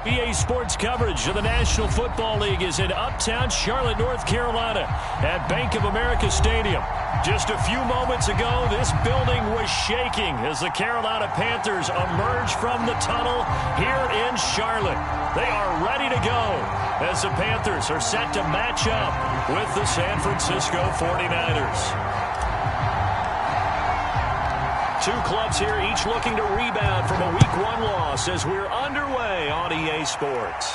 EA Sports coverage of the National Football League is in uptown Charlotte, North Carolina at Bank of America Stadium. Just a few moments ago, this building was shaking as the Carolina Panthers emerge from the tunnel here in Charlotte. They are ready to go as the Panthers are set to match up with the San Francisco 49ers. Two clubs here, each looking to rebound from a Week 1 loss as we're underway on EA Sports.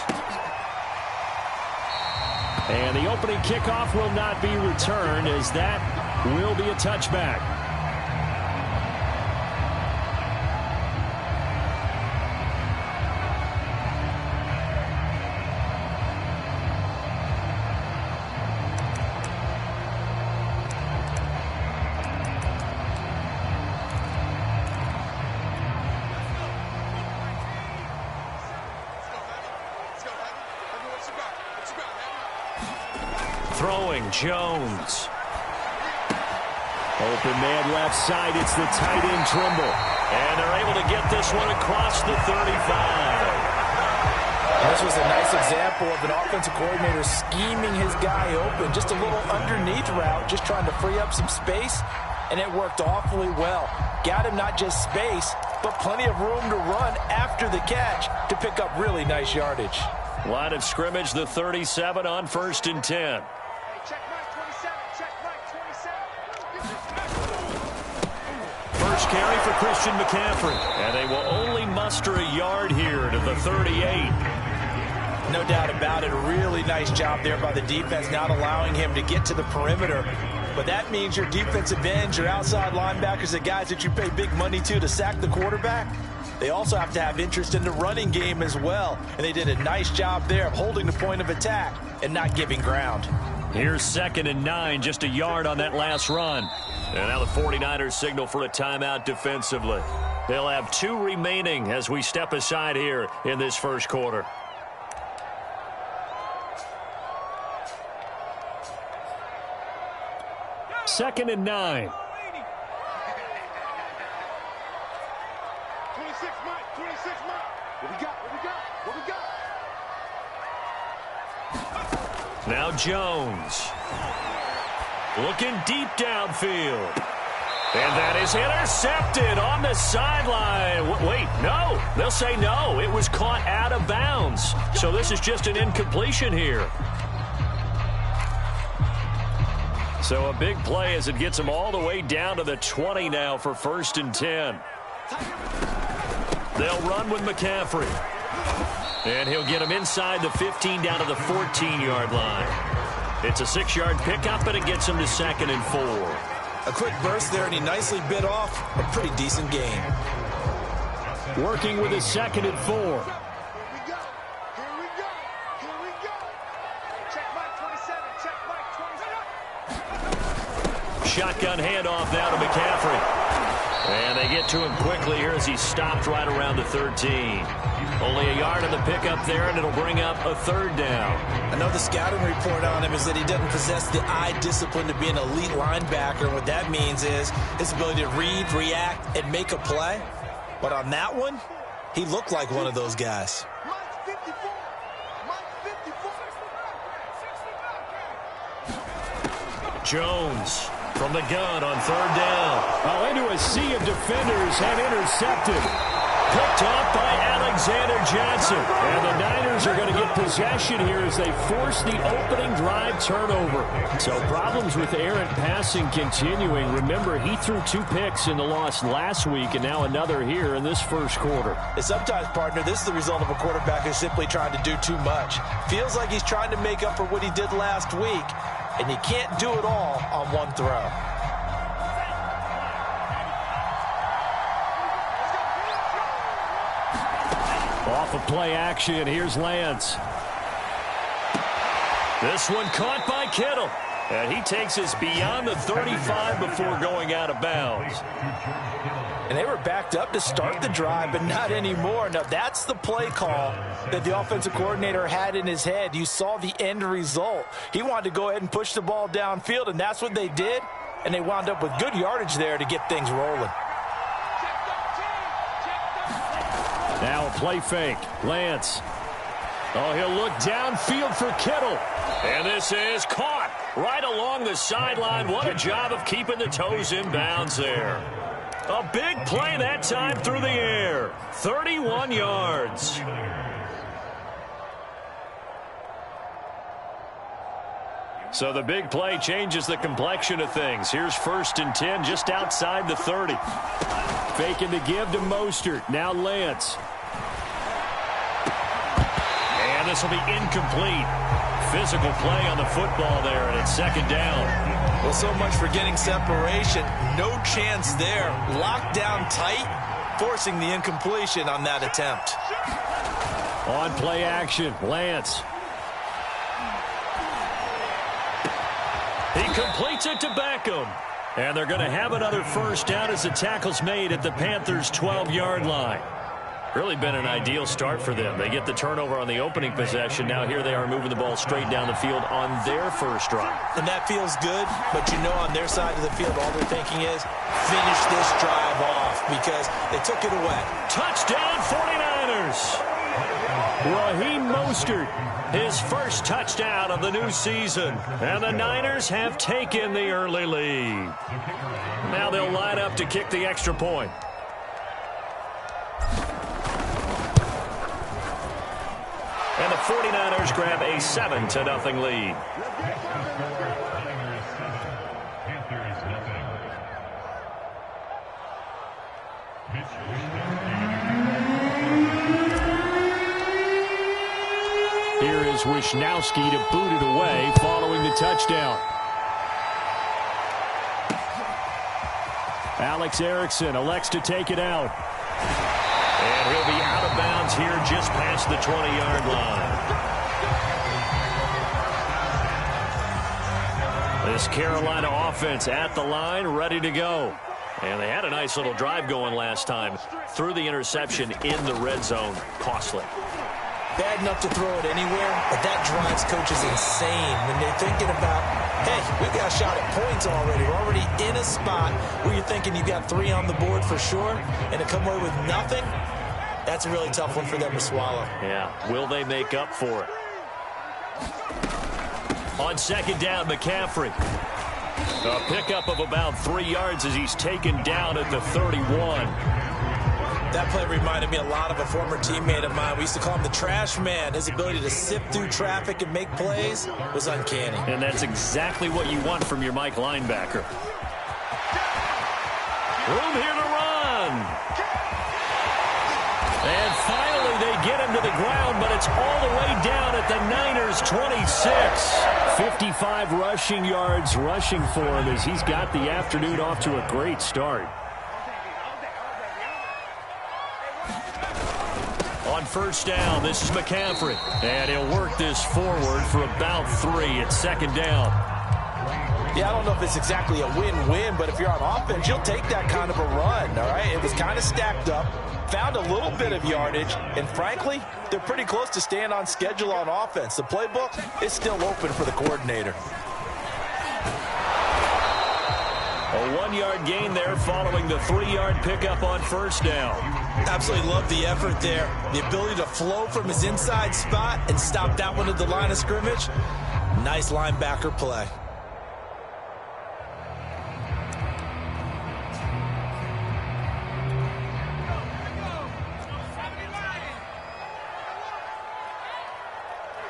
And the opening kickoff will not be returned as that will be a touchback. Throwing, Jones. Open man left side. It's the tight end, Trimble. And they're able to get this one across the 35. This was a nice example of an offensive coordinator scheming his guy open. Just a little underneath route, just trying to free up some space, and it worked awfully well. Got him not just space, but plenty of room to run after the catch to pick up really nice yardage. Line of scrimmage, the 37 on 1st and 10. First carry for Christian McCaffrey. And they will only muster a yard here to the 38. No doubt about it. A really nice job there by the defense, not allowing him to get to the perimeter. But that means your defensive ends, your outside linebackers, the guys that you pay big money to sack the quarterback, they also have to have interest in the running game as well. And they did a nice job there of holding the point of attack and not giving ground. Here's 2nd and 9, just a yard on that last run. And now the 49ers signal for a timeout defensively. They'll have 2 remaining as we step aside here in this first quarter. Second and 9. 26, Mike. 26, Mike. What we got? Now Jones. Looking deep downfield. And that is intercepted on the sideline. Wait, no. They'll say no. It was caught out of bounds. So this is just an incompletion here. So a big play as it gets them all the way down to the 20 now for 1st and 10. They'll run with McCaffrey. And he'll get him inside the 15 down to the 14-yard line. It's a 6-yard pickup, and it gets him to 2nd and 4. A quick burst there, and he nicely bit off a pretty decent gain. Working with his 2nd and 4. Here we go. Check Mike 27. Check Mike 27. Shotgun handoff now to McCaffrey. And they get to him quickly here as he stopped right around the 13. Only a yard on the pickup there, and it'll bring up a 3rd down. I know the scouting report on him is that he doesn't possess the eye discipline to be an elite linebacker. And what that means is his ability to read, react, and make a play. But on that one, he looked like one of those guys. Mike 54. Mike 54. Jones from the gun on 3rd down. Oh, into a sea of defenders and intercepted. Picked off by Alexander Johnson. And the Niners are going to get possession here as they force the opening drive turnover. So problems with errant passing continuing. Remember, he threw 2 picks in the loss last week and now another here in this first quarter. And sometimes, partner, this is the result of a quarterback who's simply trying to do too much. Feels like he's trying to make up for what he did last week, and you can't do it all on one throw. Off of play action, here's Lance. This one caught by Kittle. And he takes us beyond the 35 before going out of bounds. And they were backed up to start the drive, but not anymore. Now, that's the play call that the offensive coordinator had in his head. You saw the end result. He wanted to go ahead and push the ball downfield, and that's what they did. And they wound up with good yardage there to get things rolling. Now a play fake. Lance Oh, he'll look downfield for Kittle. And this is caught right along the sideline. What a job of keeping the toes in bounds there. A big play that time through the air. 31 yards. So the big play changes the complexion of things. Here's 1st and 10 just outside the 30. Faking the give to Mostert. Now Lance. And this will be incomplete. Physical play on the football there, and it's 2nd down. Well, so much for getting separation. No chance there. Locked down tight, forcing the incompletion on that attempt. On play action, Lance. He completes it to Beckham. And they're going to have another 1st down as the tackle's made at the Panthers' 12-yard line. Really been an ideal start for them. They get the turnover on the opening possession. Now here they are moving the ball straight down the field on their 1st drive. And that feels good, but you know on their side of the field all they're thinking is finish this drive off because they took it away. Touchdown 49ers. Raheem Mostert, his 1st touchdown of the new season. And the Niners have taken the early lead. Now they'll line up to kick the extra point. And the 49ers grab a 7-0 lead. Here is Wisnowski to boot it away following the touchdown. Alex Erickson elects to take it out. And he'll be out of bounds here just past the 20-yard line. This Carolina offense at the line, ready to go. And they had a nice little drive going last time. Threw the interception in the red zone. Costly. Bad enough to throw it anywhere, but that drives coaches insane when they're thinking about, hey, we've got a shot at points already. We're already in a spot where you're thinking you've got 3 on the board for sure, and to come away with nothing, that's a really tough one for them to swallow. Yeah, will they make up for it? On 2nd down, McCaffrey. A pickup of about 3 yards as he's taken down at the 31. That play reminded me a lot of a former teammate of mine. We used to call him the trash man. His ability to sift through traffic and make plays was uncanny. And that's exactly what you want from your Mike linebacker. Room here to run. And finally they get him to the ground, but it's all the way down at the Niners' 26. 55 rushing yards rushing for him as he's got the afternoon off to a great start. On 1st down, this is McCaffrey. And he'll work this forward for about 3 at 2nd down. Yeah, I don't know if it's exactly a win-win, but if you're on offense, you'll take that kind of a run, all right? It was kind of stacked up, found a little bit of yardage, and frankly, they're pretty close to staying on schedule on offense. The playbook is still open for the coordinator. A 1-yard gain there following the 3-yard pickup on 1st down. Absolutely love the effort there. The ability to flow from his inside spot and stop that one at the line of scrimmage. Nice linebacker play.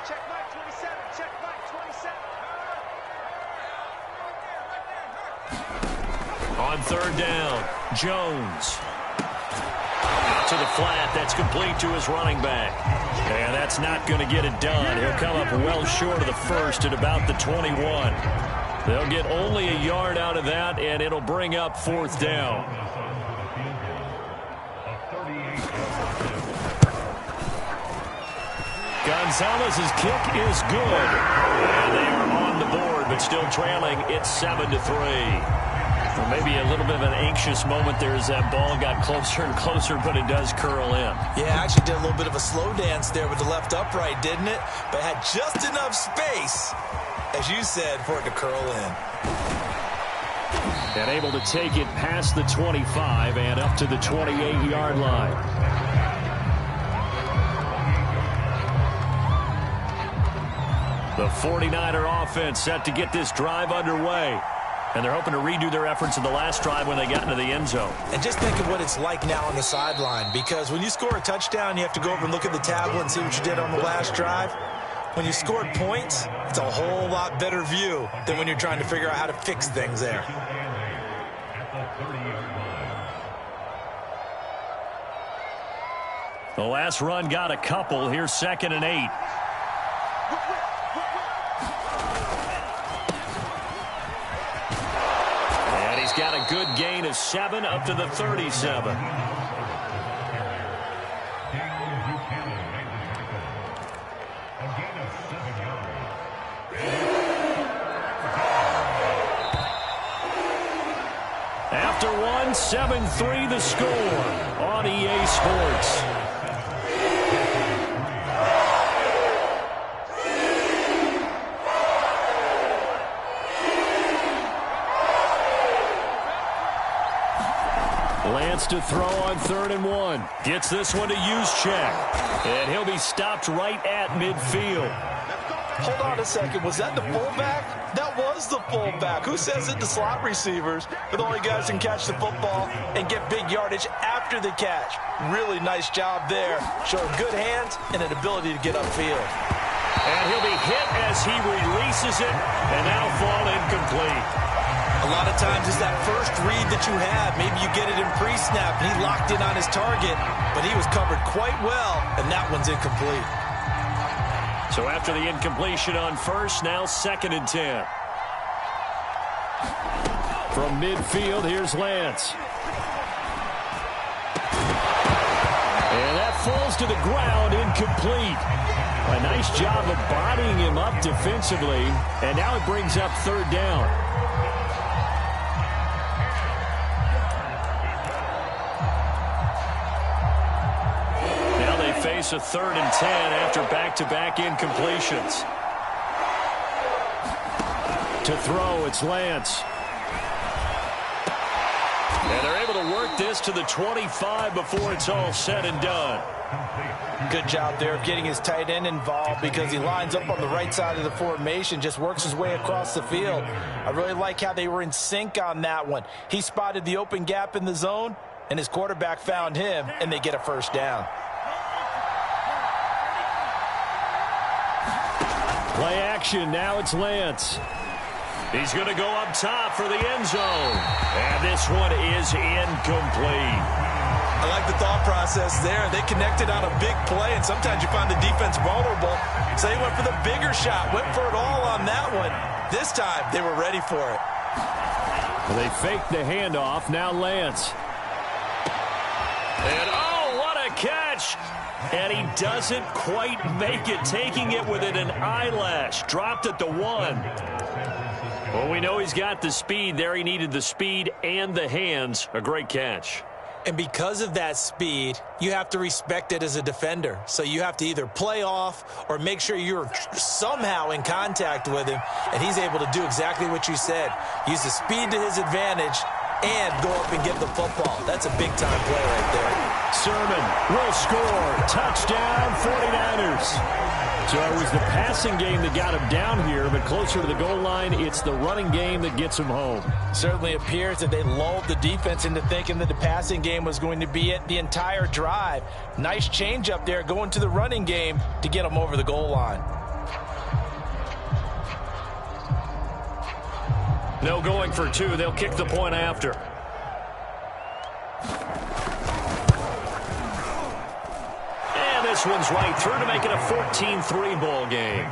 Check Mike 27. Check Mike 27. On 3rd down, Jones. To the flat, that's complete to his running back. And that's not going to get it done. He'll come up well short of the 1st at about the 21. They'll get only a yard out of that, and it'll bring up 4th down. Gonzalez's kick is good. And they are on the board, but still trailing. It's 7-3. Well, maybe a little bit of an anxious moment there as that ball got closer and closer, but it does curl in. Yeah, actually did a little bit of a slow dance there with the left upright, didn't it? But had just enough space, as you said, for it to curl in. And able to take it past the 25 and up to the 28-yard line. The 49er offense set to get this drive underway. And they're hoping to redo their efforts in the last drive when they got into the end zone. And just think of what it's like now on the sideline, because when you score a touchdown, you have to go over and look at the tablet and see what you did on the last drive. When you scored points, it's a whole lot better view than when you're trying to figure out how to fix things there. The last run got a couple. Here's 2nd and 8. And he's got a good gain of 7 up to the 37. After one, 7-3 the score on EA Sports. Lance to throw on 3rd and 1. Gets this one to Juszczyk. And he'll be stopped right at midfield. Hold on a second. Was that the fullback? That was the fullback. Who says it to slot receivers? But the only guys can catch the football and get big yardage after the catch. Really nice job there. Showing good hands and an ability to get upfield. And he'll be hit as he releases it, and that'll fall incomplete. A lot of times it's that first read that you have. Maybe you get it in pre-snap, and he locked in on his target, but he was covered quite well, and that one's incomplete. So after the incompletion on first, now 2nd and 10. From midfield, here's Lance. And that falls to the ground, incomplete. A nice job of bodying him up defensively, and now it brings up 3rd down. Face a 3rd and 10 after back-to-back incompletions. To throw, it's Lance. And they're able to work this to the 25 before it's all said and done. Good job there of getting his tight end involved, because he lines up on the right side of the formation, just works his way across the field. I really like how they were in sync on that one. He spotted the open gap in the zone, and his quarterback found him, and they get a 1st down. Play action, now it's Lance. He's going to go up top for the end zone. And this one is incomplete. I like the thought process there. They connected on a big play, and sometimes you find the defense vulnerable. So they went for the bigger shot, went for it all on that one. This time, they were ready for it. Well, they faked the handoff, now Lance. And oh, what a catch! And he doesn't quite make it, taking it within an eyelash. Dropped at the 1. Well, we know he's got the speed there. He needed the speed and the hands. A great catch. And because of that speed, you have to respect it as a defender. So you have to either play off or make sure you're somehow in contact with him. And he's able to do exactly what you said. Use the speed to his advantage and go up and get the football. That's a big-time play right there. Sermon will score. Touchdown, 49ers. So it was the passing game that got him down here, but closer to the goal line, it's the running game that gets him home. Certainly appears that they lulled the defense into thinking that the passing game was going to be it the entire drive. Nice change up there going to the running game to get them over the goal line. No going for 2. They'll kick the point after. And this one's right through to make it a 14-3 ball game.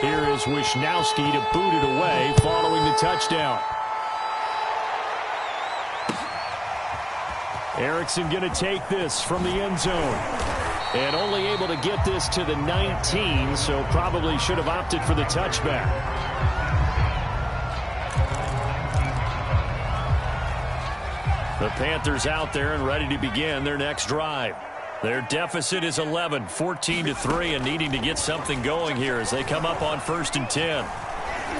Here is Wisnowski to boot it away following the touchdown. Erickson going to take this from the end zone. And only able to get this to the 19, so probably should have opted for the touchback. The Panthers out there and ready to begin their next drive. Their deficit is 11, 14-3, and needing to get something going here as they come up on 1st and 10.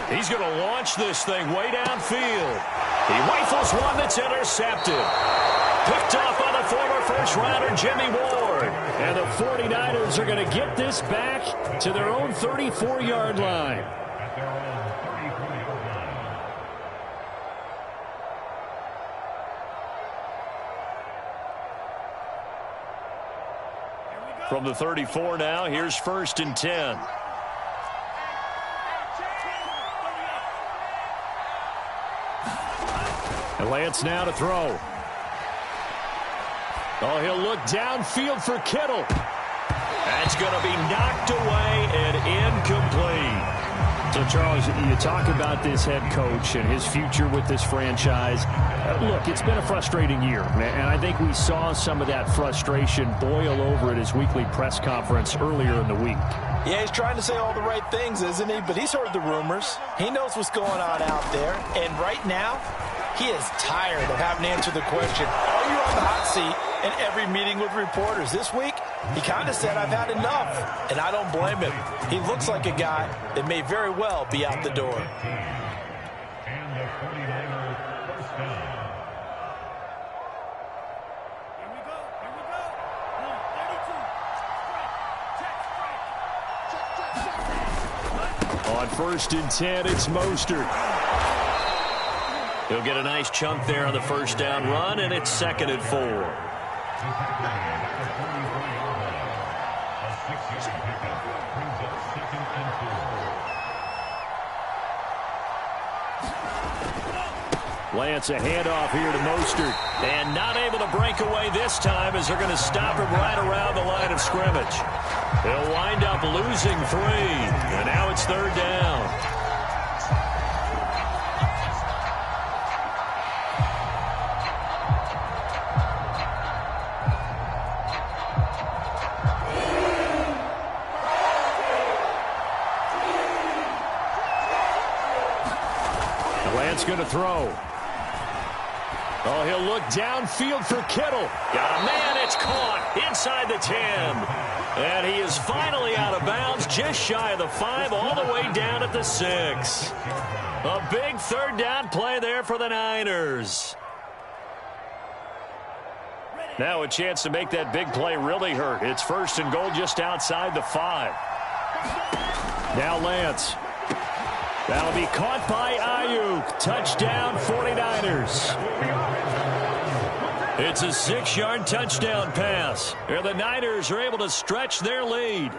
He's going to launch this thing way downfield. He rifles one that's intercepted. Picked off by the former first-rounder Jimmy Ward. And the 49ers are going to get this back to their own 34-yard line. From the 34 now, here's 1st and 10. And Lance now to throw. Oh, he'll look downfield for Kittle. That's going to be knocked away and incomplete. So, Charles, you talk about this head coach and his future with this franchise. Look, it's been a frustrating year, and I think we saw some of that frustration boil over at his weekly press conference earlier in the week. Yeah, he's trying to say all the right things, isn't he? But he's heard the rumors. He knows what's going on out there. And right now, he is tired of having to answer the question, are you on the hot seat in every meeting with reporters? This week, he kind of said, I've had enough. And I don't blame him. He looks like a guy that may very well be out the door. On 1st and 10, it's Mostert. He'll get a nice chunk there on the first down run, and it's 2nd and 4. Lance, a handoff here to Mostert. And not able to break away this time as they're going to stop him right around the line of scrimmage. He'll wind up losing 3. And now it's 3rd down. Lance going to throw. Oh, he'll look downfield for Kittle. Got a man, it's caught inside the 10. And he is finally out of bounds, just shy of the 5, all the way down at the 6. A big 3rd down play there for the Niners. Now a chance to make that big play really hurt. It's 1st and goal just outside the 5. Now Lance. That'll be caught by Ayuk. Touchdown 49ers. It's a 6-yard touchdown pass. And the Niners are able to stretch their lead.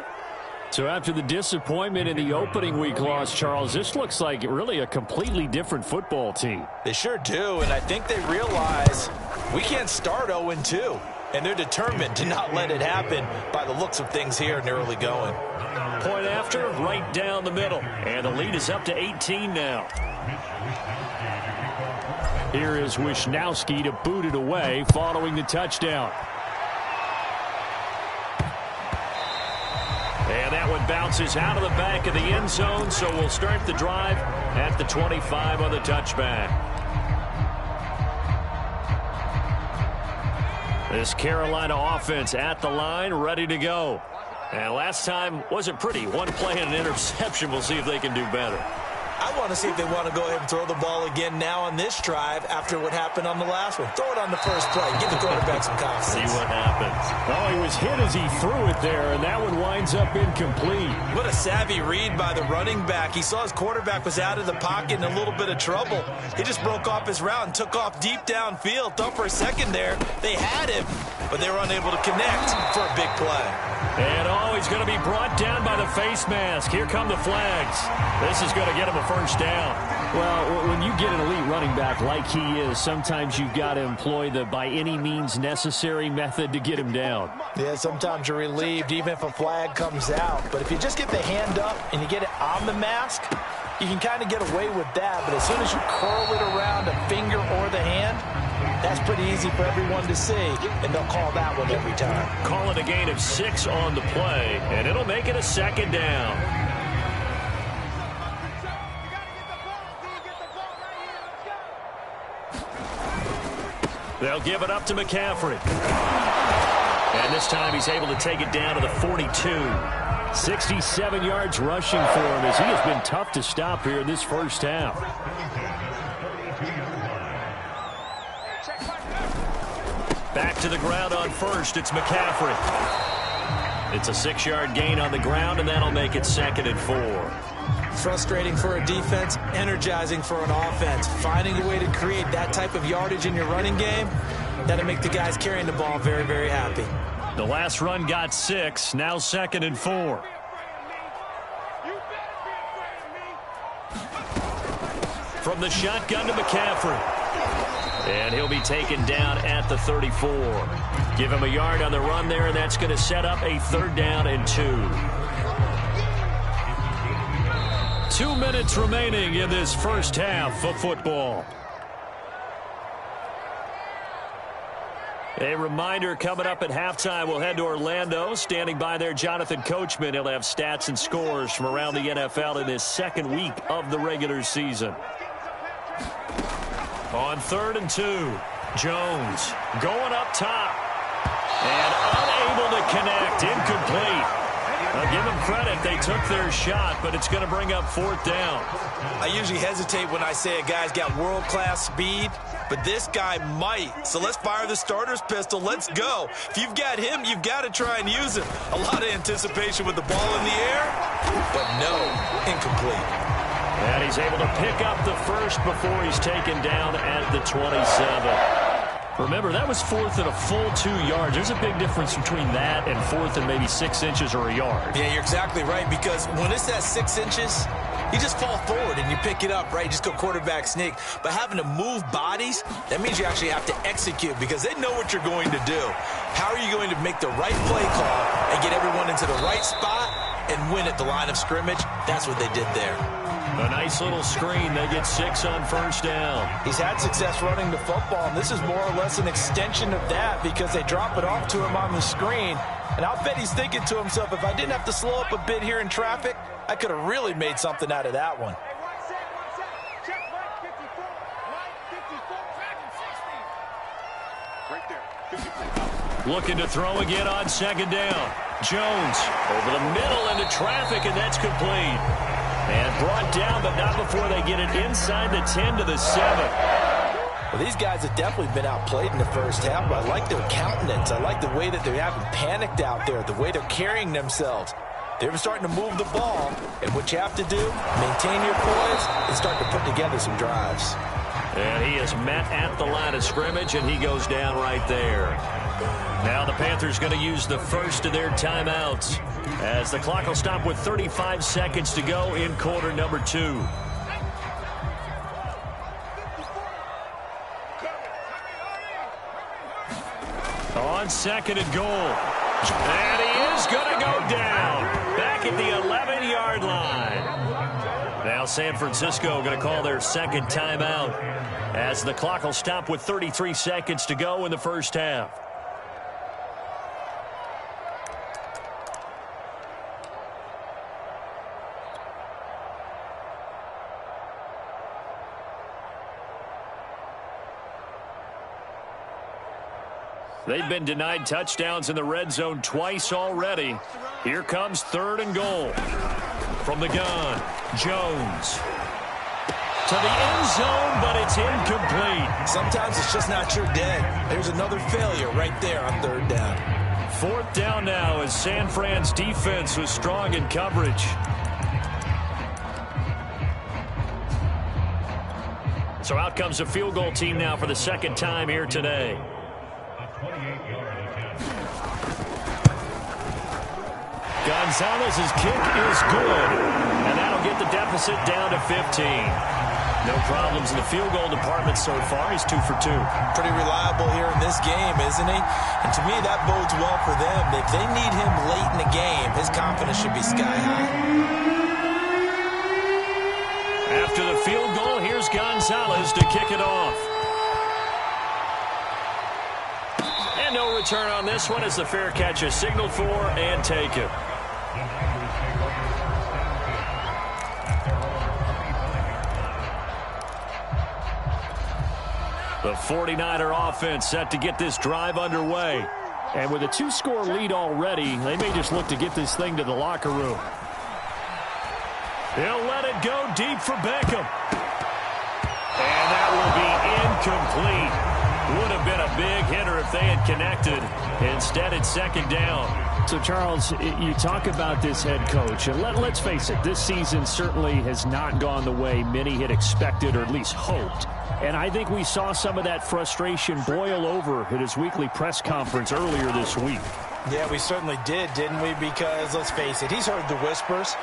So after the disappointment in the opening week loss, Charles, this looks like really a completely different football team. They sure do, and I think they realize we can't start 0-2. And they're determined to not let it happen by the looks of things here in the early going. Point after, right down the middle. And the lead is up to 18 now. Here is Wisnowski to boot it away following the touchdown. And that one bounces out of the back of the end zone, so we'll start the drive at the 25 on the touchback. This Carolina offense at the line, ready to go. And last time wasn't pretty. One play and an interception. We'll see if they can do better. I want to see if they want to go ahead and throw the ball again now on this drive after what happened on the last one. Throw it on the first play. Give the quarterback some confidence. See what happens. Oh, he was hit as he threw it there, and that one winds up incomplete. What a savvy read by the running back. He saw his quarterback was out of the pocket in a little bit of trouble. He just broke off his route and took off deep downfield. Thought for a second there they had him, but they were unable to connect for a big play. And oh, he's going to be brought down by the face mask. Here come the flags. This is going to get him a first down. Well, when you get an elite running back like he is, sometimes you've got to employ the by any means necessary method to get him down. Yeah, sometimes you're relieved even if a flag comes out. But if you just get the hand up and you get it on the mask, you can kind of get away with that. But as soon as you curl it around a finger or the hand, that's pretty easy for everyone to see, and they'll call that one every time. Call it a gain of 6 on the play, and it'll make it a second down. They'll give it up to McCaffrey. And this time he's able to take it down to the 42. 67 yards rushing for him as he has been tough to stop here in this first half. Back to the ground on first. It's McCaffrey. It's a 6-yard gain on the ground, and that'll make it 2nd and 4. Frustrating for a defense, energizing for an offense. Finding a way to create that type of yardage in your running game, that'll make the guys carrying the ball very, very happy. The last run got 6, now 2nd and 4. From the shotgun to McCaffrey. And he'll be taken down at the 34. Give him a yard on the run there, and that's going to set up a 3rd down and 2. 2 minutes remaining in this first half of football. A reminder coming up at halftime, we'll head to Orlando. Standing by there, Jonathan Coachman. He'll have stats and scores from around the NFL in this 2nd week of the regular season. On 3rd and 2, Jones going up top. And unable to connect, incomplete. I'll give them credit, they took their shot, but it's going to bring up 4th down. I usually hesitate when I say a guy's got world-class speed, but this guy might. So let's fire the starter's pistol. Let's go. If you've got him, you've got to try and use him. A lot of anticipation with the ball in the air, but no, incomplete. And he's able to pick up the first before he's taken down at the 27. Remember, that was 4th and a full 2 yards. There's a big difference between that and 4th and maybe 6 inches or a yard. Yeah, you're exactly right, because when it's at 6 inches, you just fall forward and you pick it up, right? You just go quarterback sneak. But having to move bodies, that means you actually have to execute because they know what you're going to do. How are you going to make the right play call and get everyone into the right spot and win at the line of scrimmage? That's what they did there. A nice little screen. They get 6 on 1st down. He's had success running the football, and this is more or less an extension of that because they drop it off to him on the screen. And I'll bet he's thinking to himself, if I didn't have to slow up a bit here in traffic, I could have really made something out of that one. Looking to throw again on 2nd down. Jones over the middle into traffic, and that's complete. And brought down, but not before they get it inside the 10 to the 7. Well, these guys have definitely been outplayed in the first half, but I like their countenance. I like the way that they haven't panicked out there, the way they're carrying themselves. They're starting to move the ball, and what you have to do, maintain your poise and start to put together some drives. And he is met at the line of scrimmage, and he goes down right there. Now the Panthers going to use the first of their timeouts as the clock will stop with 35 seconds to go in quarter number 2. On 2nd and goal. And he is going to go down back at the 11-yard line. Now San Francisco going to call their 2nd timeout as the clock will stop with 33 seconds to go in the first half. They've been denied touchdowns in the red zone twice already. Here comes 3rd and goal. From the gun, Jones. To the end zone, but it's incomplete. Sometimes it's just not your day. There's another failure right there on 3rd down. 4th down now as San Fran's defense was strong in coverage. So out comes a field goal team now for the 2nd time here today. Gonzalez's kick is good, and that'll get the deficit down to 15. No problems in the field goal department so far. He's 2 for 2. Pretty reliable here in this game, isn't he? And to me, that bodes well for them. If they need him late in the game, his confidence should be sky high. After the field goal, here's Gonzalez to kick it off. And no return on this one as the fair catch is signaled for and taken. The 49er offense set to get this drive underway. And with a 2-score lead already, they may just look to get this thing to the locker room. He'll let it go deep for Beckham. And that will be incomplete. Would have been a big hitter if they had connected. Instead, it's second down. So, Charles, you talk about this head coach, and let's face it, this season certainly has not gone the way many had expected or at least hoped. And I think we saw some of that frustration boil over at his weekly press conference earlier this week. Yeah, we certainly did, didn't we? Because, let's face it, he's heard the whispers,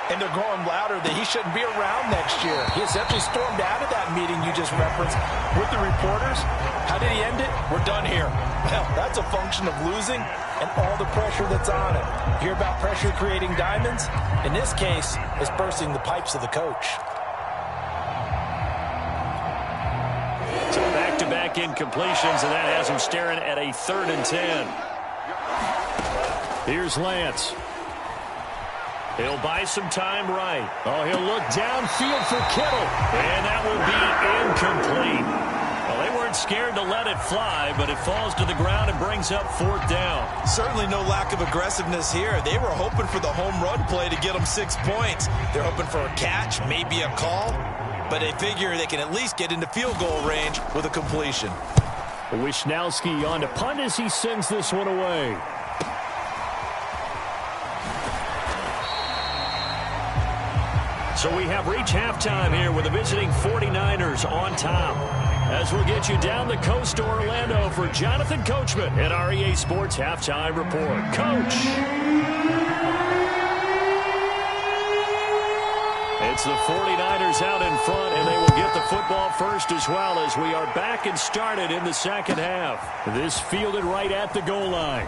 and they're growing louder that he shouldn't be around next year. He essentially stormed out of that meeting you just referenced with the reporters. How did he end it? We're done here. Well, that's a function of losing and all the pressure that's on it. Hear about pressure creating diamonds? In this case, it's bursting the pipes of the coach. So back-to-back incompletions, and that has him staring at a 3rd and 10. Here's Lance. He'll buy some time right. Oh, he'll look downfield for Kittle. And that will be incomplete. Well, they weren't scared to let it fly, but it falls to the ground and brings up 4th down. Certainly no lack of aggressiveness here. They were hoping for the home run play to get them 6 points. They're hoping for a catch, maybe a call, but they figure they can at least get into field goal range with a completion. Wishnowski on to punt as he sends this one away. So we have reached halftime here with the visiting 49ers on top. As we'll get you down the coast to Orlando for Jonathan Coachman at our EA Sports Halftime Report. Coach! It's the 49ers out in front, and they will get the football first as well as we are back and started in the second half. This fielded right at the goal line.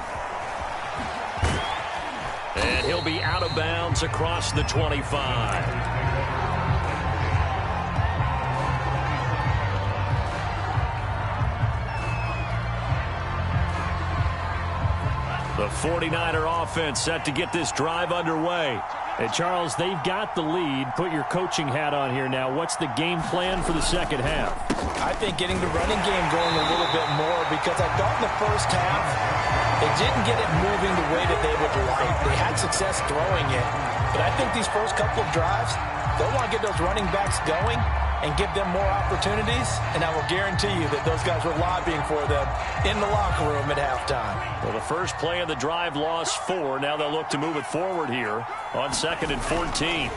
And he'll be out of bounds across the 25. The 49er offense set to get this drive underway. And, Charles, they've got the lead. Put your coaching hat on here now. What's the game plan for the second half? I think getting the running game going a little bit more, because I thought in the first half they didn't get it moving the way that they would like. They had success throwing it. But I think these first couple of drives, they'll want to get those running backs going and give them more opportunities, and I will guarantee you that those guys were lobbying for them in the locker room at halftime. Well, the first play of the drive lost 4. Now they'll look to move it forward here on 2nd and 14.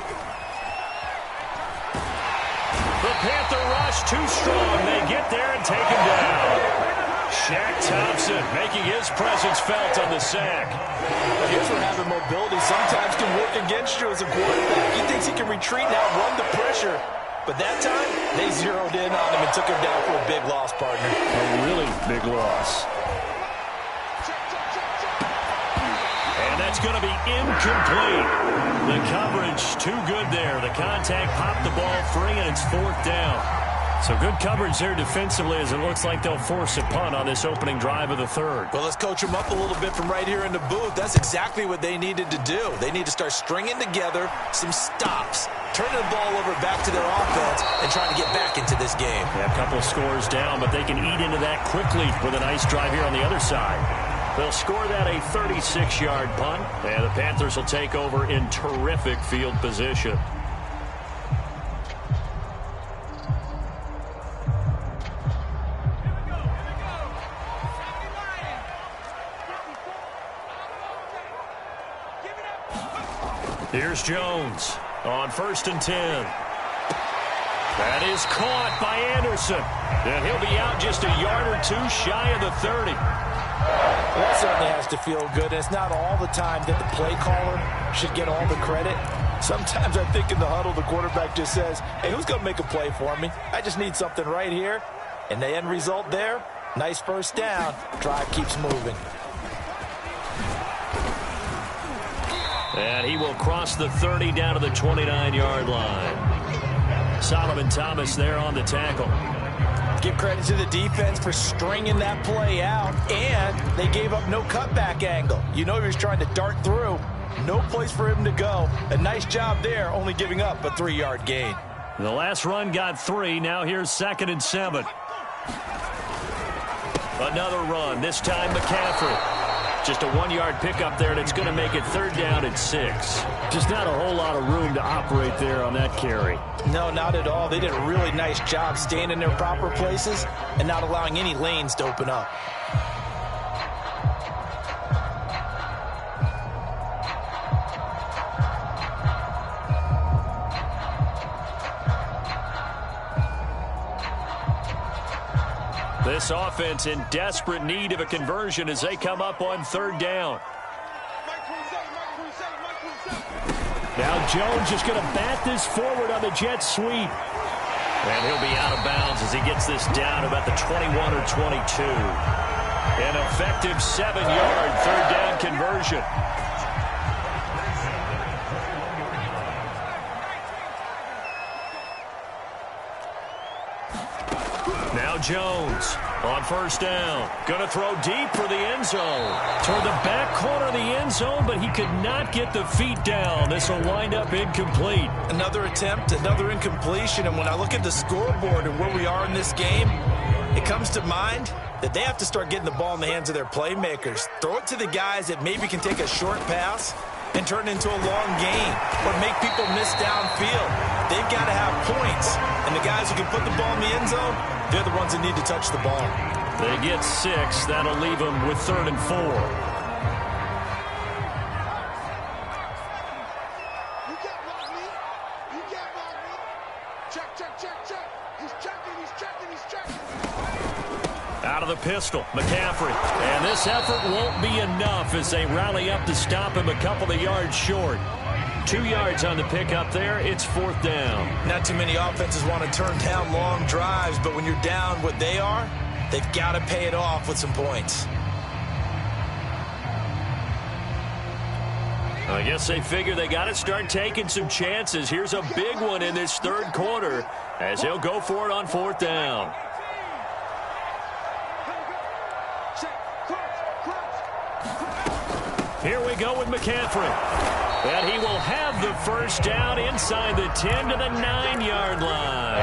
The Panther rush too strong. They get there and take him down. Shaq Thompson making his presence felt on the sack. Here's where having mobility sometimes can work against you as a quarterback. He thinks he can retreat and outrun the pressure. But that time, they zeroed in on him and took him down for a big loss, partner. A really big loss. And that's going to be incomplete. The coverage too good there. The contact popped the ball free, and it's 4th down. So good coverage there defensively, as it looks like they'll force a punt on this opening drive of the 3rd. Well, let's coach them up a little bit from right here in the booth. That's exactly what they needed to do. They need to start stringing together some stops, turning the ball over back to their offense, and trying to get back into this game. Yeah, a couple of scores down, but they can eat into that quickly with a nice drive here on the other side. They'll score that a 36-yard punt, and the Panthers will take over in terrific field position. Here's Jones on 1st and 10. That is caught by Anderson. And he'll be out just a yard or two shy of the 30. Well, that certainly has to feel good. And it's not all the time that the play caller should get all the credit. Sometimes I think in the huddle, the quarterback just says, hey, who's going to make a play for me? I just need something right here. And the end result there, nice first down. Drive keeps moving. And he will cross the 30 down to the 29-yard line. Solomon Thomas there on the tackle. Give credit to the defense for stringing that play out, and they gave up no cutback angle. You know he was trying to dart through. No place for him to go. A nice job there, only giving up a 3-yard gain. The last run got 3. Now here's 2nd and 7. Another run, this time McCaffrey. Just a 1-yard pickup there, and it's going to make it 3rd down and 6. Just not a whole lot of room to operate there on that carry. No, not at all. They did a really nice job staying in their proper places and not allowing any lanes to open up. This offense in desperate need of a conversion as they come up on 3rd down. Now Jones just going to bat this forward on the jet sweep. And he'll be out of bounds as he gets this down about the 21 or 22. An effective 7-yard 3rd down conversion. Now Jones on 1st down. Going to throw deep for the end zone. Toward the back corner of the end zone, but he could not get the feet down. This will wind up incomplete. Another attempt, another incompletion. And when I look at the scoreboard and where we are in this game, it comes to mind that they have to start getting the ball in the hands of their playmakers. Throw it to the guys that maybe can take a short pass and turn it into a long gain or make people miss downfield. They've got to have points. And the guys who can put the ball in the end zone, they're the ones that need to touch the ball. They get 6. That'll leave them with 3rd and 4. You can't block me. You can't block me. Check, check, check, check. He's checking, he's checking, he's checking. Out of the pistol, McCaffrey. And this effort won't be enough as they rally up to stop him a couple of yards short. 2 yards on the pickup there. It's 4th down. Not too many offenses want to turn down long drives, but when you're down what they are, they've got to pay it off with some points. I guess they figure they got to start taking some chances. Here's a big one in this 3rd quarter as they'll go for it on 4th down. Here we go with McCaffrey. And he will have the 1st down inside the 10 to the 9-yard line.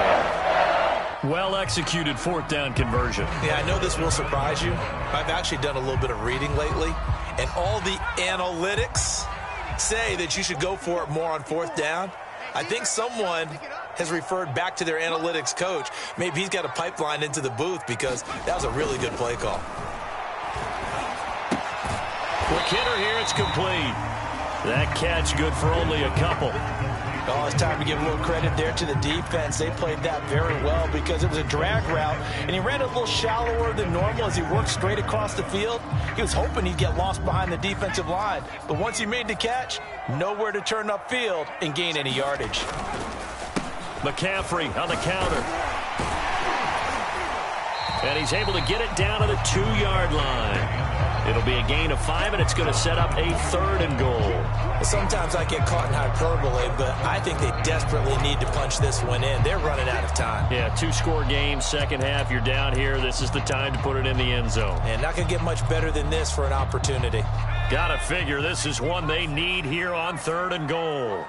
Well-executed 4th down conversion. Yeah, I know this will surprise you. I've actually done a little bit of reading lately, and all the analytics say that you should go for it more on 4th down. I think someone has referred back to their analytics coach. Maybe he's got a pipeline into the booth because that was a really good play call. For Kidder here, it's complete. That catch good for only a couple. Oh, it's time to give a little credit there to the defense. They played that very well because it was a drag route, and he ran a little shallower than normal as he worked straight across the field. He was hoping he'd get lost behind the defensive line, but once he made the catch, nowhere to turn upfield and gain any yardage. McCaffrey on the counter. And he's able to get it down to the 2-yard line. It'll be a gain of 5, and it's going to set up a 3rd and goal. Sometimes I get caught in hyperbole, but I think they desperately need to punch this one in. They're running out of time. Yeah, 2-score game, second half, you're down here. This is the time to put it in the end zone. And not going to get much better than this for an opportunity. Gotta figure this is one they need here on 3rd and goal.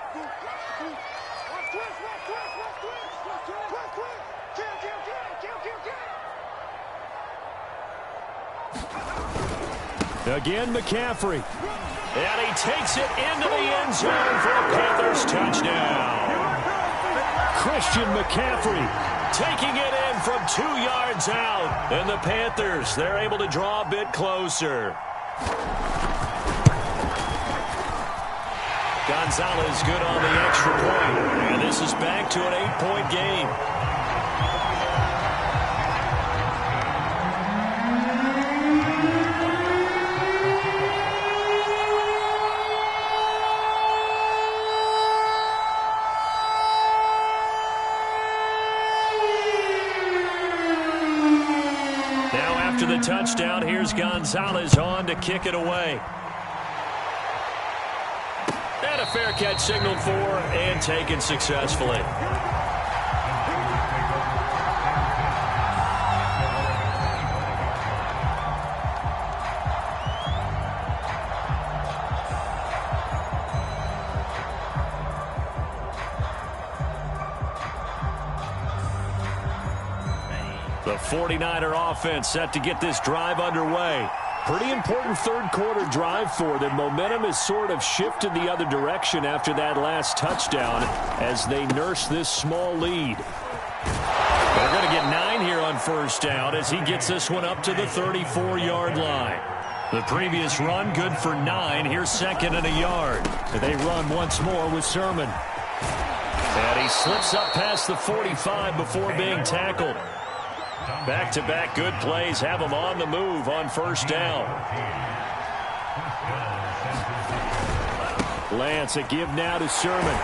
Again, McCaffrey. And he takes it into the end zone for a Panthers touchdown. Christian McCaffrey taking it in from 2 yards out. And the Panthers, they're able to draw a bit closer. Gonzalez good on the extra point. And this is back to an 8-point game. After the touchdown, here's Gonzalez on to kick it away. And a fair catch signaled for and taken successfully. The 49er offense set to get this drive underway. Pretty important third-quarter drive for them. Momentum has sort of shifted the other direction after that last touchdown as they nurse this small lead. They're going to get 9 here on first down as he gets this one up to the 34-yard line. The previous run good for 9. Here's second and a yard. They run once more with Sermon. And he slips up past the 45 before being tackled. Back-to-back good plays have him on the move on first down. Lance, a give now to Sermon.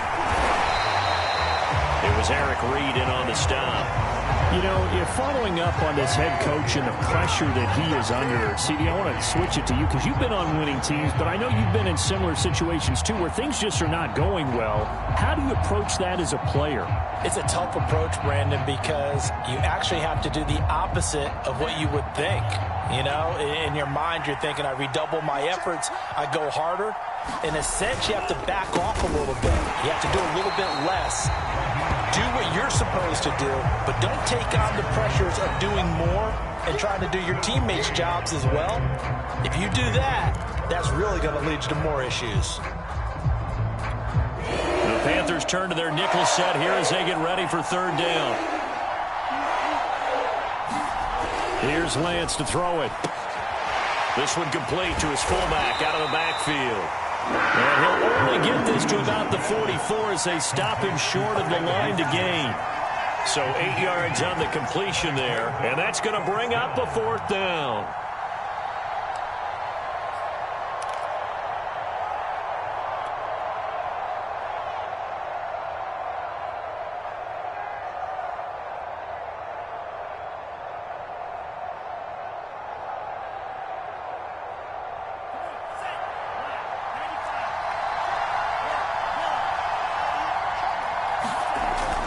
It was Eric Reed in on the stop. You know, you're following up on this head coach and the pressure that he is under. CD, I want to switch it to you because you've been on winning teams, but I know you've been in similar situations too where things just are not going well. How do you approach that as a player? It's a tough approach, Brandon, because you actually have to do the opposite of what you would think. You know, in your mind, you're thinking, I redouble my efforts, I go harder. In a sense, you have to back off a little bit. You have to do a little bit less. Do what you're supposed to do, but don't take on the pressures of doing more and trying to do your teammates' jobs as well. If you do that, that's really going to lead you to more issues. The Panthers turn to their nickel set here as they get ready for third down. Here's Lance to throw it. This one complete to his fullback out of the backfield. And he'll only get this to about the 44 as they stop him short of the line to gain. So 8 yards on the completion there, and that's going to bring up a fourth down.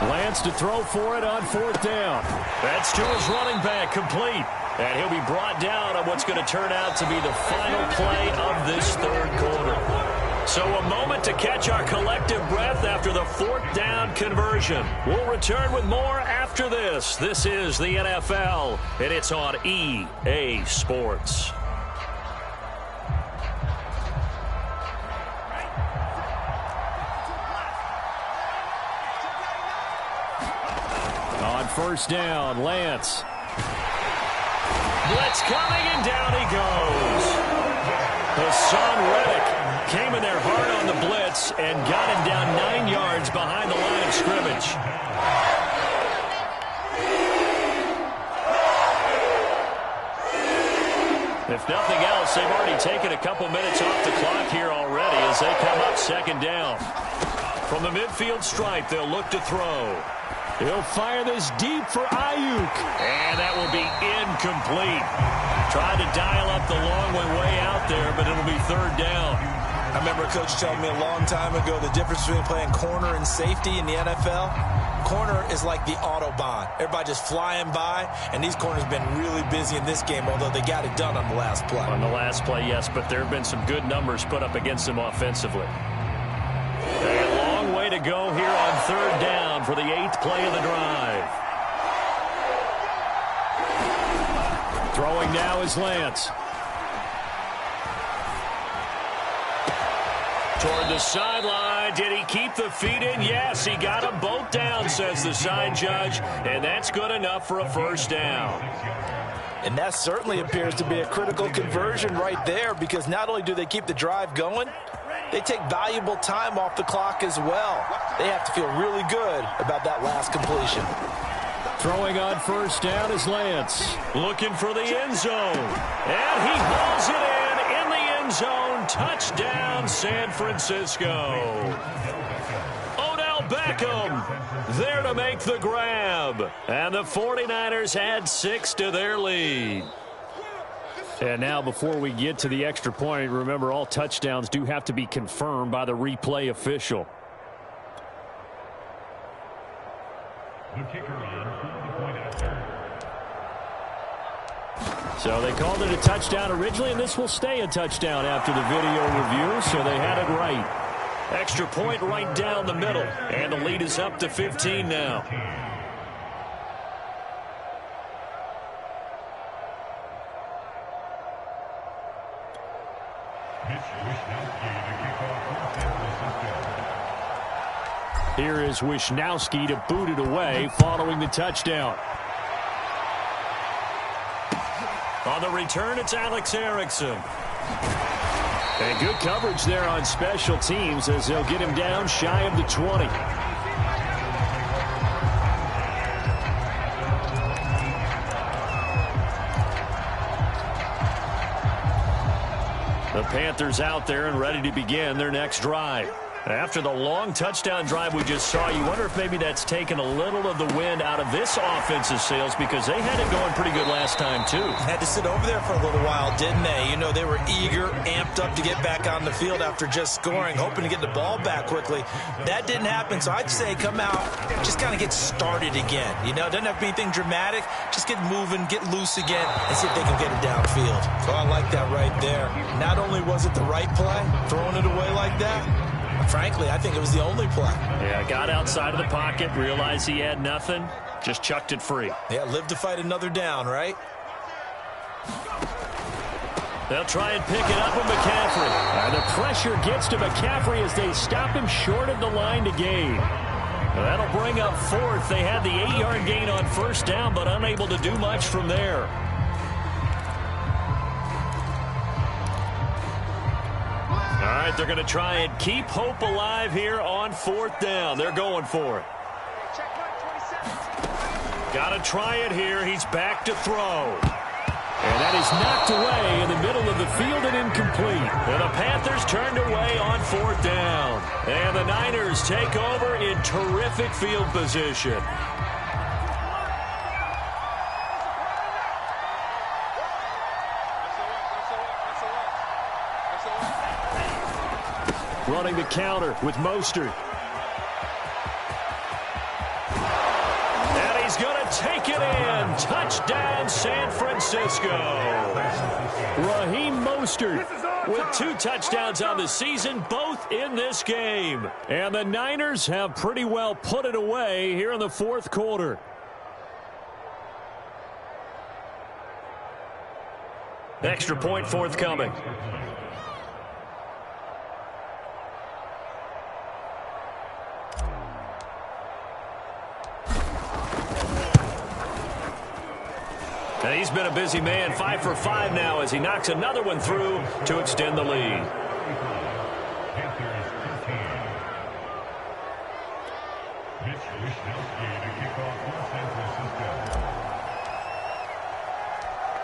Lance to throw for it on fourth down. That's to his running back, complete. And he'll be brought down on what's going to turn out to be the final play of this third quarter. So a moment to catch our collective breath after the fourth down conversion. We'll return with more after this. This is the NFL, and it's on EA Sports. First down, Lance. Blitz coming, and down he goes. Hassan Reddick came in there hard on the blitz and got him down 9 yards behind the line of scrimmage. If nothing else, they've already taken a couple minutes off the clock here already as they come up second down. From the midfield stripe, they'll look to throw. He'll fire this deep for Ayuk. And that will be incomplete. Tried to dial up the long way out there, but it'll be third down. I remember a coach telling me a long time ago the difference between playing corner and safety in the NFL. Corner is like the Autobahn. Everybody just flying by, and these corners have been really busy in this game, although they got it done on the last play. On the last play, yes, but there have been some good numbers put up against them offensively. A long way to go here on third down for the 8th play of the drive. Throwing now is Lance. Toward the sideline. Did he keep the feet in? Yes, he got them both down, says the side judge, and that's good enough for a first down. And that certainly appears to be a critical conversion right there, because not only do they keep the drive going, they take valuable time off the clock as well. They have to feel really good about that last completion. Throwing on first down is Lance. Looking for the end zone. And he hauls it in the end zone. Touchdown, San Francisco. Odell Beckham there to make the grab. And the 49ers add 6 to their lead. And now before we get to the extra point, remember all touchdowns do have to be confirmed by the replay official. So they called it a touchdown originally, and this will stay a touchdown after the video review, so they had it right. Extra point right down the middle, and the lead is up to 15 now. Here is Wisnowski to boot it away following the touchdown. On the return, it's Alex Erickson. And good coverage there on special teams as they'll get him down shy of the 20. The Panthers out there and ready to begin their next drive. After the long touchdown drive we just saw, you wonder if maybe that's taken a little of the wind out of this offense's sails because they had it going pretty good last time, too. Had to sit over there for a little while, didn't they? You know, they were eager, amped up to get back on the field after just scoring, hoping to get the ball back quickly. That didn't happen, so I'd say come out, just kind of get started again. You know, doesn't have to be anything dramatic. Just get moving, get loose again, and see if they can get it downfield. So I like that right there. Not only was it the right play, throwing it away like that, frankly, I think it was the only play. Yeah, got outside of the pocket, realized he had nothing, just chucked it free. Yeah, live to fight another down, right? They'll try and pick it up with McCaffrey. And the pressure gets to McCaffrey as they stop him short of the line to gain. That'll bring up fourth. They had the 8-yard gain on first down, but unable to do much from there. All right, they're going to try and keep hope alive here on fourth down. They're going for it. Got to try it here. He's back to throw. And that is knocked away in the middle of the field and incomplete. And the Panthers turned away on fourth down. And the Niners take over in terrific field position. Running the counter with Mostert. And he's going to take it in. Touchdown, San Francisco. Raheem Mostert with 2 touchdowns on the season, both in this game. And the Niners have pretty well put it away here in the fourth quarter. Extra point forthcoming. And he's been a busy man, 5 for 5 now as he knocks another one through to extend the lead.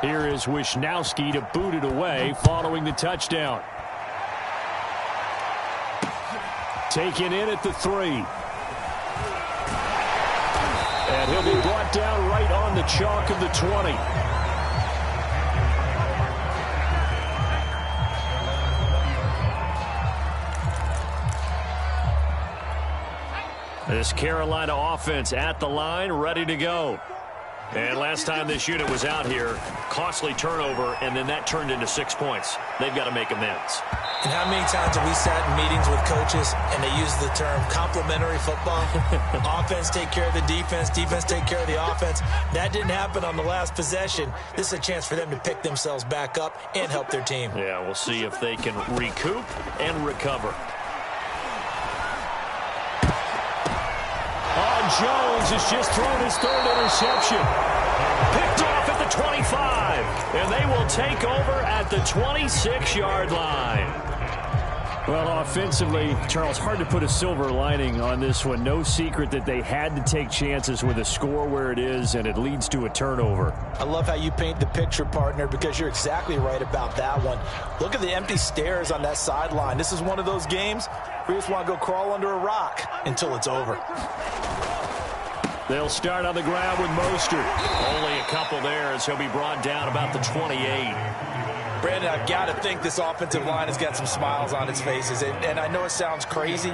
Here is Wisnowski to boot it away following the touchdown. Taken in at the 3. And he'll be brought down right on the chalk of the 20. This Carolina offense at the line, ready to go. And last time this unit was out here, costly turnover, and then that turned into 6 points. They've got to make amends. And how many times have we sat in meetings with coaches and they use the term complementary football? Offense take care of the defense, defense take care of the offense. That didn't happen on the last possession. This is a chance for them to pick themselves back up and help their team. Yeah, we'll see if they can recoup and recover. Jones has just thrown his 3rd interception. Picked off at the 25. And they will take over at the 26-yard line. Well, offensively, Charles, hard to put a silver lining on this one. No secret that they had to take chances with a score where it is, and it leads to a turnover. I love how you paint the picture, partner, because you're exactly right about that one. Look at the empty stares on that sideline. This is one of those games where you just want to go crawl under a rock until it's over. They'll start on the ground with Mostert. Only a couple there as he'll be brought down about the 28. Brandon, I've got to think this offensive line has got some smiles on its faces. And I know it sounds crazy,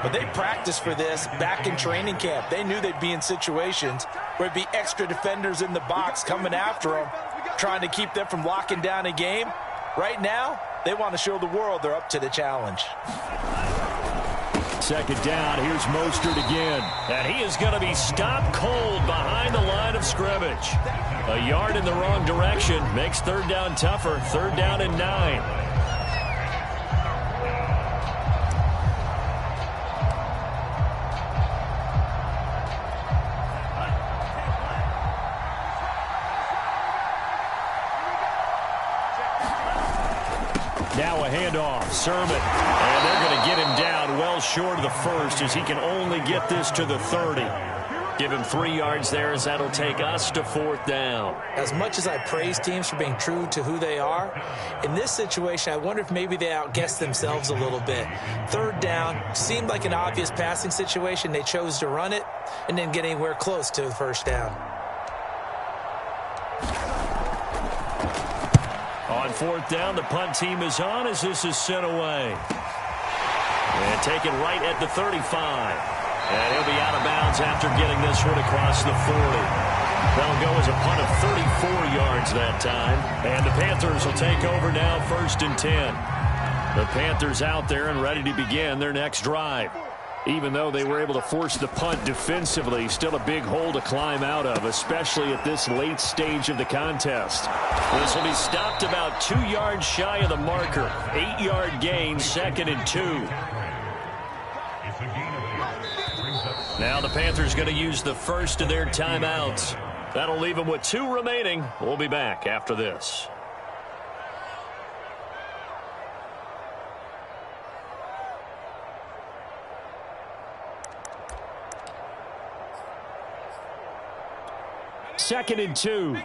but they practiced for this back in training camp. They knew they'd be in situations where there'd be extra defenders in the box coming after them, trying to keep them from locking down a game. Right now, they want to show the world they're up to the challenge. Second down, here's Mostert again. And he is going to be stopped cold behind the line of scrimmage. A yard in the wrong direction makes 3rd down tougher. 3rd down and 9. Now a handoff. Sermon. And they're going to get him down well short of the first as he can only get this to the 30. Give him 3 yards there as that'll take us to 4th down. As much as I praise teams for being true to who they are, in this situation, I wonder if maybe they outguessed themselves a little bit. 3rd down seemed like an obvious passing situation. They chose to run it and didn't get anywhere close to the 1st down. On 4th down, the punt team is on as this is sent away. And taken right at the 35. And he'll be out of bounds after getting this one across the 40. That'll go as a punt of 34 yards that time. And the Panthers will take over now 1st and 10. The Panthers out there and ready to begin their next drive. Even though they were able to force the punt defensively, still a big hole to climb out of, especially at this late stage of the contest. This will be stopped about 2 yards shy of the marker. 8-yard gain, 2nd and 2. Now the Panthers going to use the first of their timeouts. That'll leave them with 2 remaining. We'll be back after this. Second and 2.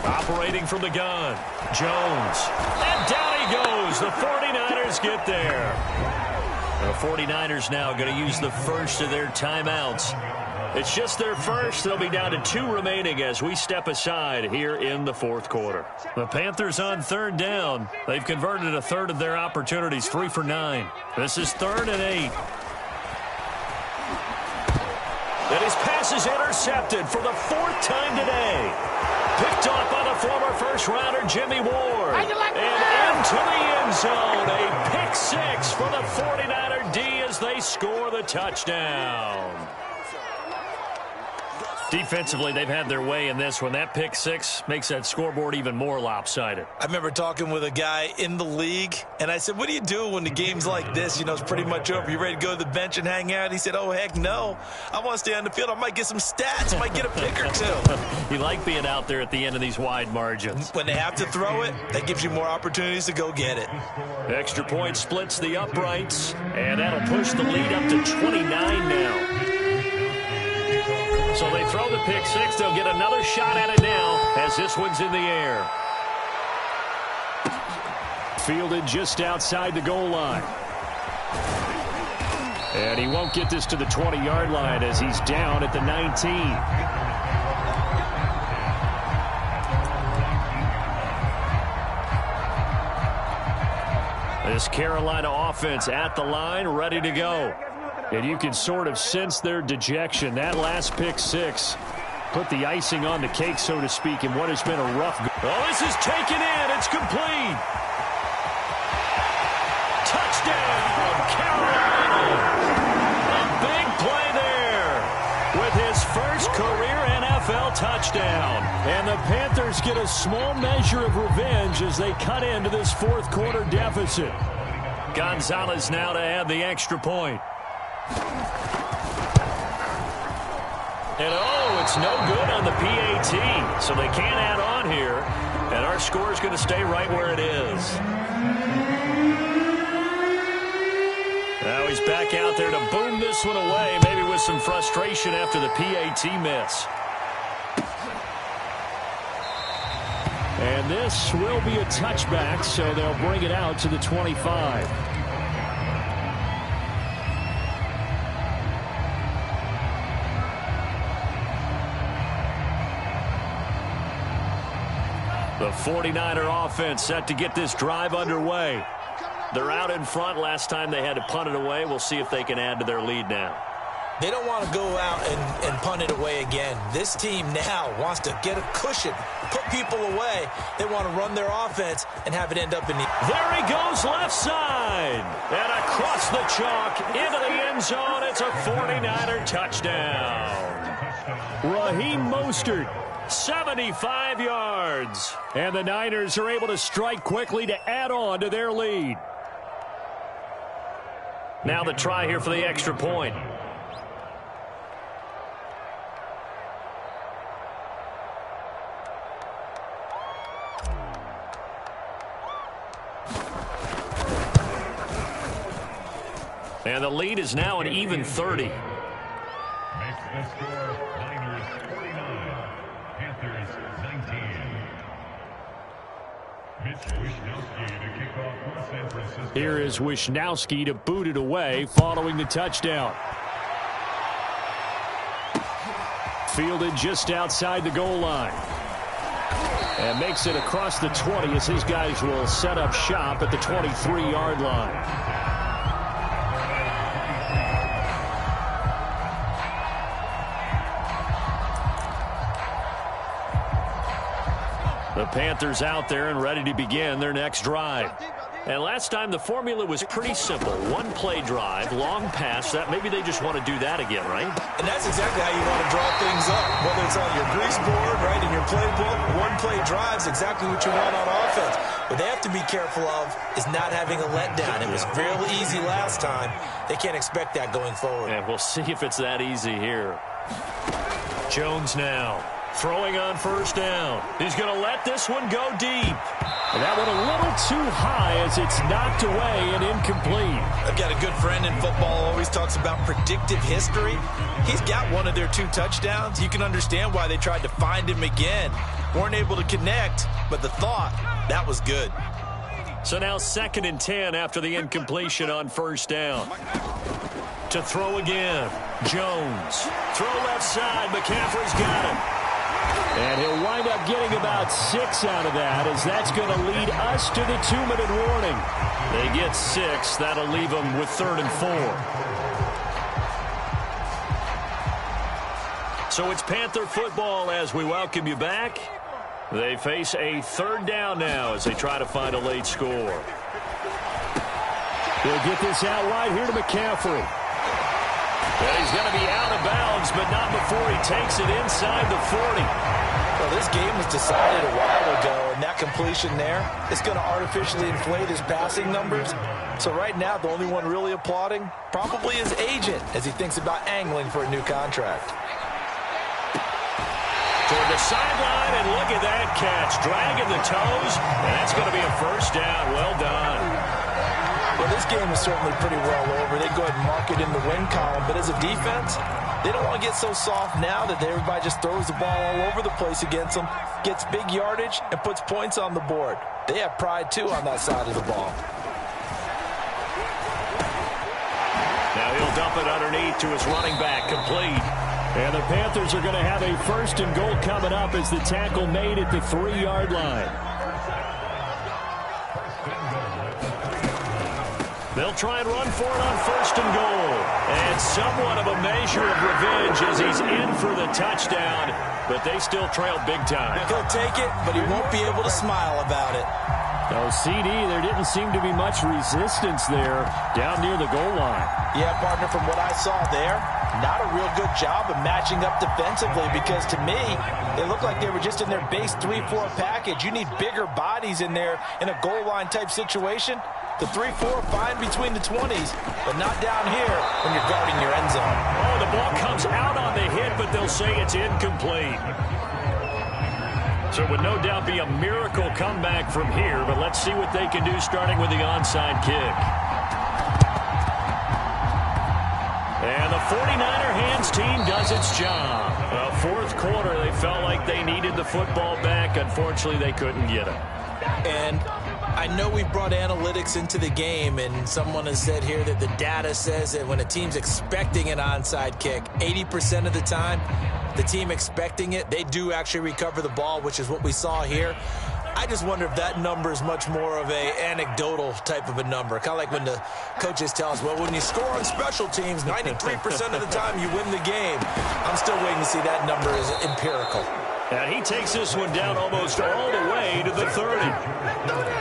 Operating from the gun. Jones. And down he goes. The 49ers get there. The 49ers now going to use the first of their timeouts. It's just their first. They'll be down to 2 remaining as we step aside here in the 4th quarter. The Panthers on 3rd down. They've converted a third of their opportunities, 3 for 9. This is 3rd and 8. And his pass is intercepted for the 4th time today. Picked off by the former first-rounder Jimmy Ward. And into the end zone. A pick 6 for the 49er D as they score the touchdown. Defensively, they've had their way in this one. That pick 6 makes that scoreboard even more lopsided. I remember talking with a guy in the league, and I said, what do you do when the game's like this? You know, it's pretty much over. You ready to go to the bench and hang out? He said, oh, heck no. I want to stay on the field. I might get some stats. I might get a pick or 2. You like being out there at the end of these wide margins. When they have to throw it, that gives you more opportunities to go get it. Extra point splits the uprights, and that'll push the lead up to 29 now. So they throw the pick 6. They'll get another shot at it now as this one's in the air. Fielded just outside the goal line. And he won't get this to the 20-yard line as he's down at the 19. This Carolina offense at the line, ready to go. And you can sort of sense their dejection. That last pick 6 put the icing on the cake, so to speak, in what has been a rough. Oh, this is taken in. It's complete. Touchdown, Carolina. A big play there with his first career NFL touchdown. And the Panthers get a small measure of revenge as they cut into this 4th quarter deficit. Gonzalez now to add the extra point. And oh, it's no good on the PAT, so they can't add on here, and our score is going to stay right where it is. Now he's back out there to boom this one away, maybe with some frustration after the PAT miss. And this will be a touchback, so they'll bring it out to the 25. The 49er offense set to get this drive underway. They're out in front. Last time they had to punt it away. We'll see if they can add to their lead now. They don't want to go out and punt it away again. This team now wants to get a cushion, put people away. They want to run their offense and have it end up in the... There he goes, left side. And across the chalk into the end zone. It's a 49er touchdown. Raheem Mostert. 75 yards. And the Niners are able to strike quickly to add on to their lead. Now the try here for the extra point. And the lead is now an even 30. Makes the score Niners 49, Panthers 19. Mitch Wishnowsky to kick off for San Francisco. Here is Wishnowsky to boot it away following the touchdown. Fielded just outside the goal line. And makes it across the 20 as his guys will set up shop at the 23-yard line. The Panthers out there and ready to begin their next drive. And last time the formula was pretty simple. One-play drive, long pass. That maybe they just want to do that again, right? And that's exactly how you want to draw things up. Whether it's on your grease board, right, in your playbook, one-play drive is exactly what you want on offense. What they have to be careful of is not having a letdown. It was real easy last time. They can't expect that going forward. And we'll see if it's that easy here. Jones now. Throwing on first down. He's going to let this one go deep. And that one a little too high as it's knocked away and incomplete. I've got a good friend in football, always talks about predictive history. He's got one of their 2 touchdowns. You can understand why they tried to find him again. Weren't able to connect, but the thought, that was good. So now 2nd and 10 after the incompletion on first down. To throw again. Jones. Throw left side. McCaffrey's got it. And he'll wind up getting about 6 out of that, as that's going to lead us to the 2-minute warning. They get 6. That'll leave them with 3rd and 4. So it's Panther football as we welcome you back. They face a 3rd down now as they try to find a late score. They'll get this out wide here to McCaffrey. And he's going to be out of bounds, but not before he takes it inside the 40. Well, this game was decided a while ago, and that completion there is going to artificially inflate his passing numbers. So right now, the only one really applauding probably his agent as he thinks about angling for a new contract. Toward the sideline, and look at that catch. Dragging the toes, and that's going to be a first down. Well done. Well, this game is certainly pretty well over. They go ahead and mark it in the win column. But as a defense, they don't want to get so soft now that everybody just throws the ball all over the place against them, gets big yardage, and puts points on the board. They have pride, too, on that side of the ball. Now he'll dump it underneath to his running back, complete. And the Panthers are going to have a 1st and goal coming up as the tackle made at the 3-yard line. They'll try and run for it on 1st and goal. And somewhat of a measure of revenge as he's in for the touchdown, but they still trail big time. He'll take it, but he won't be able to smile about it. No, CD, there didn't seem to be much resistance there down near the goal line. Yeah, partner, from what I saw there, not a real good job of matching up defensively because to me, they looked like they were just in their base 3-4 package. You need bigger bodies in there in a goal line type situation. The 3-4 fine between the 20s, but not down here when you're guarding your end zone. Oh, the ball comes out on the hit, but they'll say it's incomplete. So it would no doubt be a miracle comeback from here, but let's see what they can do starting with the onside kick. And the 49er hands team does its job. Fourth quarter, they felt like they needed the football back. Unfortunately, they couldn't get it. And I know we brought analytics into the game, and someone has said here that the data says that when a team's expecting an onside kick, 80% of the time, the team expecting it, they do actually recover the ball, which is what we saw here. I just wonder if that number is much more of a anecdotal type of a number. Kind of like when the coaches tell us, well, when you score on special teams, 93% of the time you win the game. I'm still waiting to see that number as empirical. And he takes this one down almost all the way to the 30.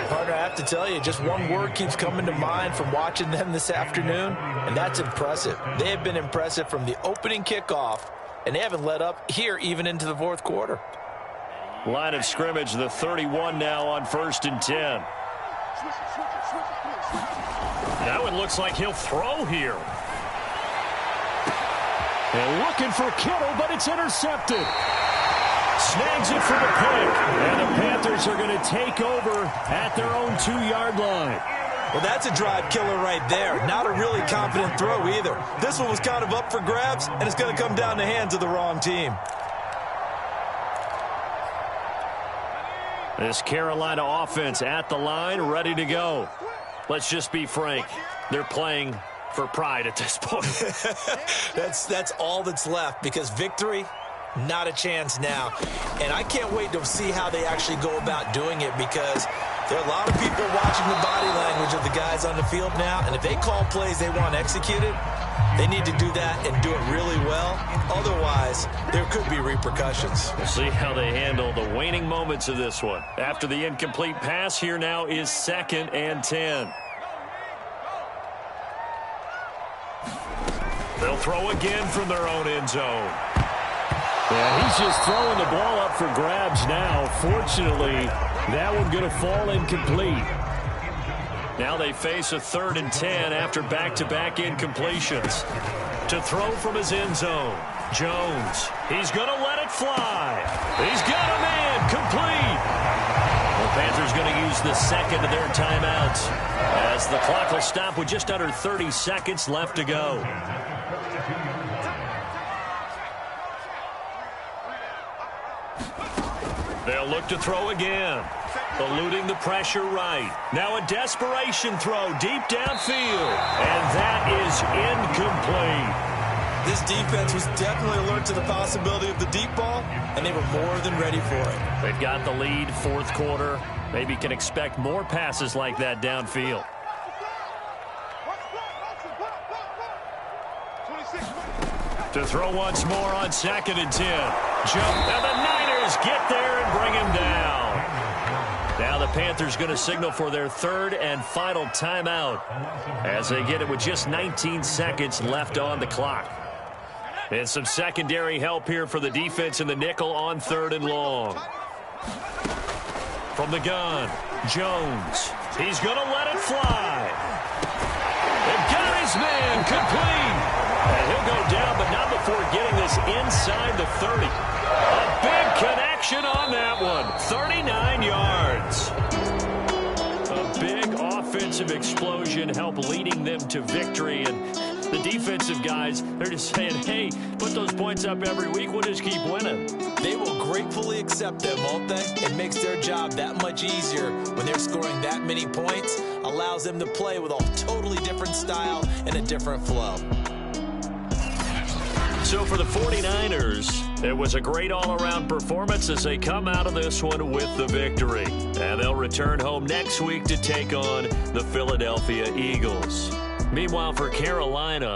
Partner, I have to tell you, just one word keeps coming to mind from watching them this afternoon, and that's impressive. They have been impressive from the opening kickoff, and they haven't let up here even into the fourth quarter. Line of scrimmage, the 31 now on 1st and 10. That one looks like he'll throw here. And looking for Kittle, but it's intercepted. Snags it for the pick. And the Panthers are going to take over at their own 2-yard line. Well, that's a drive killer right there. Not a really confident throw either. This one was kind of up for grabs, and it's going to come down the hands of the wrong team. This Carolina offense at the line, ready to go. Let's just be frank. They're playing for pride at this point. That's all that's left, because victory, not a chance now. And I can't wait to see how they actually go about doing it, because there are a lot of people watching the body language of the guys on the field now, and if they call plays they want executed, they need to do that and do it really well. Otherwise, there could be repercussions. We'll see how they handle the waning moments of this one. After the incomplete pass, here now is 2nd and 10. They'll throw again from their own end zone. Yeah, he's just throwing the ball up for grabs now. Fortunately, that one going to fall incomplete. Now they face a 3rd and 10 after back-to-back incompletions. To throw from his end zone, Jones. He's going to let it fly. He's got a man complete. The Panthers going to use the second of their timeouts as the clock will stop with just under 30 seconds left to go. They'll look to throw again. Eluding the pressure right. Now a desperation throw deep downfield. And that is incomplete. This defense was definitely alert to the possibility of the deep ball, and they were more than ready for it. They've got the lead, 4th quarter. Maybe can expect more passes like that downfield. To throw once more on 2nd and 10. Jump, and the Niners get there and bring him down. Now the Panthers going to signal for their 3rd and final timeout as they get it with just 19 seconds left on the clock. And some secondary help here for the defense in the nickel on 3rd and long. From the gun, Jones. He's going to let it fly. They've got his man complete. And he'll go down, but not before getting this inside the 30. A big connection on that one. 39 yards. A big offensive explosion helped leading them to victory. And the defensive guys, they're just saying, hey, put those points up every week. We'll just keep winning. They will gratefully accept them, won't they? It makes their job that much easier when they're scoring that many points. Allows them to play with a totally different style and a different flow. So for the 49ers, it was a great all-around performance as they come out of this one with the victory. And they'll return home next week to take on the Philadelphia Eagles. Meanwhile, for Carolina,